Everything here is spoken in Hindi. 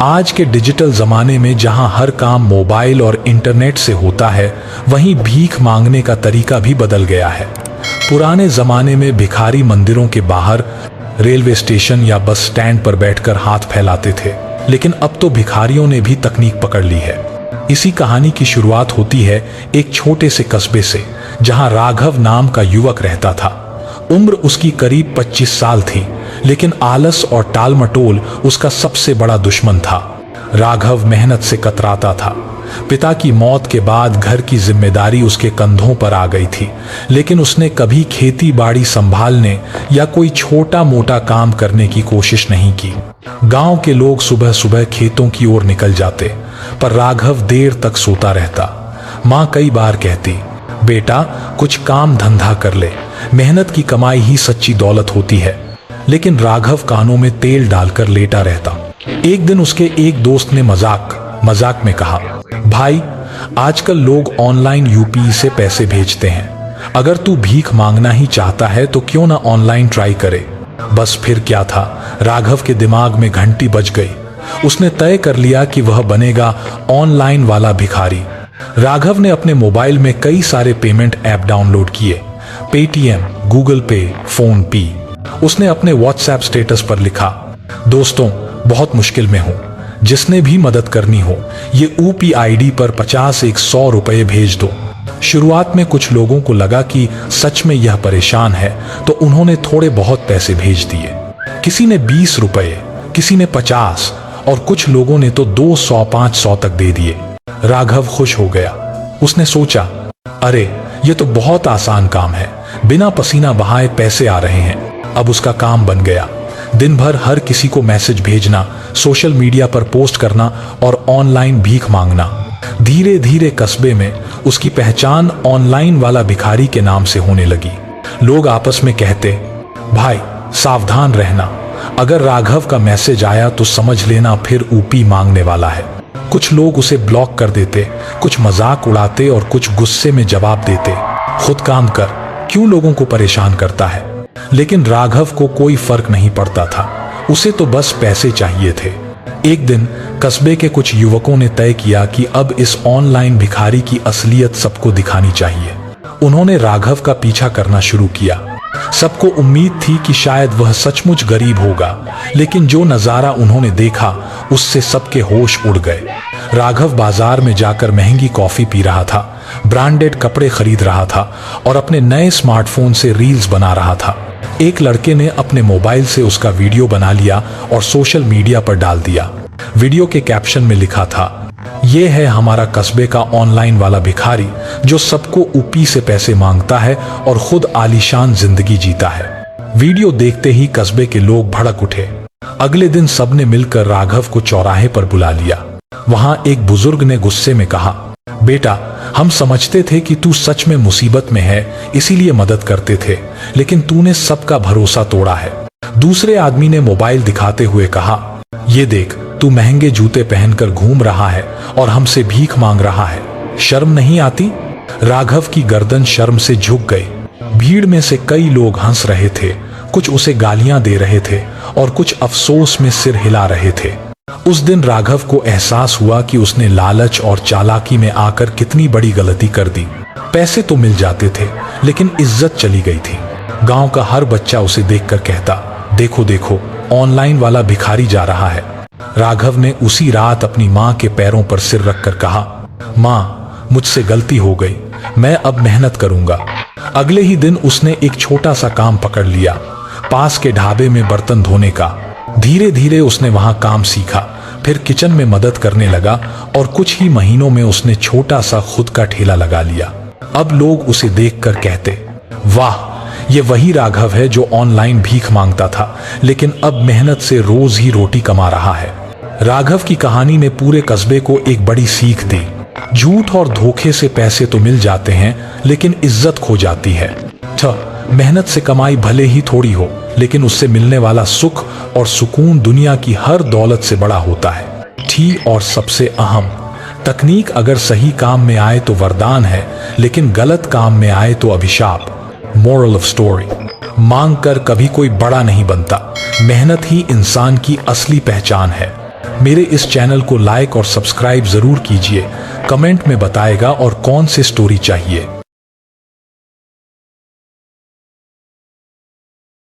आज के डिजिटल जमाने में जहां हर काम मोबाइल और इंटरनेट से होता है, वहीं भीख मांगने का तरीका भी बदल गया है। पुराने जमाने में भिखारी मंदिरों के बाहर, रेलवे स्टेशन या बस स्टैंड पर बैठकर हाथ फैलाते थे, लेकिन अब तो भिखारियों ने भी तकनीक पकड़ ली है। इसी कहानी की शुरुआत होती है एक छोटे से कस्बे से, जहां राघव नाम का युवक रहता था। उम्र उसकी करीब 25 साल थी, लेकिन आलस और टालमटोल उसका सबसे बड़ा दुश्मन था। राघव मेहनत से कतराता था। पिता की मौत के बाद घर की जिम्मेदारी उसके कंधों पर आ गई थी, लेकिन उसने कभी खेती बाड़ी संभालने या कोई छोटा मोटा काम करने की कोशिश नहीं की। गांव के लोग सुबह सुबह खेतों की ओर निकल जाते, पर राघव देर तक सोता रहता। माँ कई बार कहती, बेटा कुछ काम धंधा कर ले, मेहनत की कमाई ही सच्ची दौलत होती है। लेकिन राघव कानों में तेल डालकर लेटा रहता। एक दिन उसके एक दोस्त ने मजाक में कहा, भाई आजकल लोग ऑनलाइन यूपीआई से पैसे भेजते हैं, अगर तू भीख मांगना ही चाहता है तो क्यों ना ऑनलाइन ट्राई करे। बस फिर क्या था, राघव के दिमाग में घंटी बज गई। उसने तय कर लिया कि वह बनेगा ऑनलाइन वाला भिखारी। राघव ने अपने मोबाइल में कई सारे पेमेंट ऐप डाउनलोड किए, पेटीएम, गूगल पे, फोन पे। उसने अपने व्हाट्सएप स्टेटस पर लिखा, दोस्तों बहुत मुश्किल में हूं, जिसने भी मदद करनी हो ये यूपीआई पर 50-100 रुपए भेज दो। शुरुआत में कुछ लोगों को लगा कि सच में यह परेशान है, तो उन्होंने थोड़े बहुत पैसे भेज दिए। किसी ने 20 रुपए, किसी ने 50 और कुछ लोगों ने तो 200-500 तक दे दिए। राघव खुश हो गया। उसने सोचा, अरे ये तो बहुत आसान काम है, बिना पसीना बहाए पैसे आ रहे हैं। अब उसका काम बन गया। दिन भर हर किसी को मैसेज भेजना, सोशल मीडिया पर पोस्ट करना और ऑनलाइन भीख मांगना। धीरे धीरे कस्बे में उसकी पहचान ऑनलाइन वाला भिखारी के नाम से होने लगी। लोग आपस में कहते, भाई सावधान रहना, अगर राघव का मैसेज आया तो समझ लेना फिर ऊपी मांगने वाला है। कुछ लोग उसे ब्लॉक कर देते, कुछ मजाक उड़ाते और कुछ गुस्से में जवाब देते, खुद काम कर, क्यों लोगों को परेशान करता है। लेकिन राघव को कोई फर्क नहीं पड़ता था, उसे तो बस पैसे चाहिए थे। एक दिन कस्बे के कुछ युवकों ने तय किया कि अब इस ऑनलाइन भिखारी की असलियत सबको दिखानी चाहिए। उन्होंने राघव का पीछा करना शुरू किया। सबको उम्मीद थी कि शायद वह सचमुच गरीब होगा, लेकिन जो नजारा उन्होंने देखा उससे सबके होश उड़ गए। राघव बाजार में जाकर महंगी कॉफी पी रहा था, ब्रांडेड कपड़े खरीद रहा था और अपने नए स्मार्टफोन से रील्स बना रहा था। एक लड़के ने अपने मोबाइल से उसका वीडियो बना लिया और सोशल मीडिया पर डाल दिया। वीडियो के कैप्शन में लिखा था, ये है हमारा कस्बे का ऑनलाइन वाला भिखारी जो सबको ऊपी से पैसे मांगता है और खुद आलीशान जिंदगी जीता है। वीडियो देखते ही कस्बे के लोग भड़क उठे। अगले दिन सबने मिलकर राघव को चौराहे पर बुला लिया। वहां एक बुजुर्ग ने गुस्से में कहा, बेटा हम समझते थे कि तू सच में मुसीबत में है, इसीलिए मदद करते थे, लेकिन तूने सबका भरोसा तोड़ा है। दूसरे आदमी ने मोबाइल दिखाते हुए कहा, ये देख तू महंगे जूते पहनकर घूम रहा है और हमसे भीख मांग रहा है, शर्म नहीं आती। राघव की गर्दन शर्म से झुक गई। भीड़ में से कई लोग हंस रहे थे, कुछ उसे गालियां दे रहे थे और कुछ अफसोस में सिर हिला रहे थे। उस दिन राघव को एहसास हुआ कि उसने लालच और चालाकी में आकर कितनी बड़ी गलती कर दी। पैसे तो मिल जाते थे, लेकिन इज्जत चली गई थी। गांव का हर बच्चा उसे देखकर कहता, देखो देखो ऑनलाइन वाला भिखारी जा रहा है। राघव ने उसी रात अपनी माँ के पैरों पर सिर रखकर कहा, माँ मुझसे गलती हो गई, मैं अब मेहनत करूंगा। अगले ही दिन उसने एक छोटा सा काम पकड़ लिया, पास के ढाबे में बर्तन धोने का। धीरे धीरे उसने वहां काम सीखा, फिर किचन में मदद करने लगा और कुछ ही महीनों में उसने छोटा सा खुद का ठेला लगा लिया। अब लोग उसे देखकर कहते, वाह ये वही राघव है जो ऑनलाइन भीख मांगता था, लेकिन अब मेहनत से रोज ही रोटी कमा रहा है। राघव की कहानी ने पूरे कस्बे को एक बड़ी सीख दी। झूठ और धोखे से पैसे तो मिल जाते हैं, लेकिन इज्जत खो जाती है। मेहनत से कमाई भले ही थोड़ी हो, लेकिन उससे मिलने वाला सुख और सुकून दुनिया की हर दौलत से बड़ा होता है। और सबसे अहम, तकनीक अगर सही काम में आए तो वरदान है, लेकिन गलत काम में आए तो अभिशाप। मोरल ऑफ स्टोरी, मांग कर कभी कोई बड़ा नहीं बनता, मेहनत ही इंसान की असली पहचान है। मेरे इस चैनल को लाइक और सब्सक्राइब जरूर कीजिए। कमेंट में बताएगा और कौन सी स्टोरी चाहिए।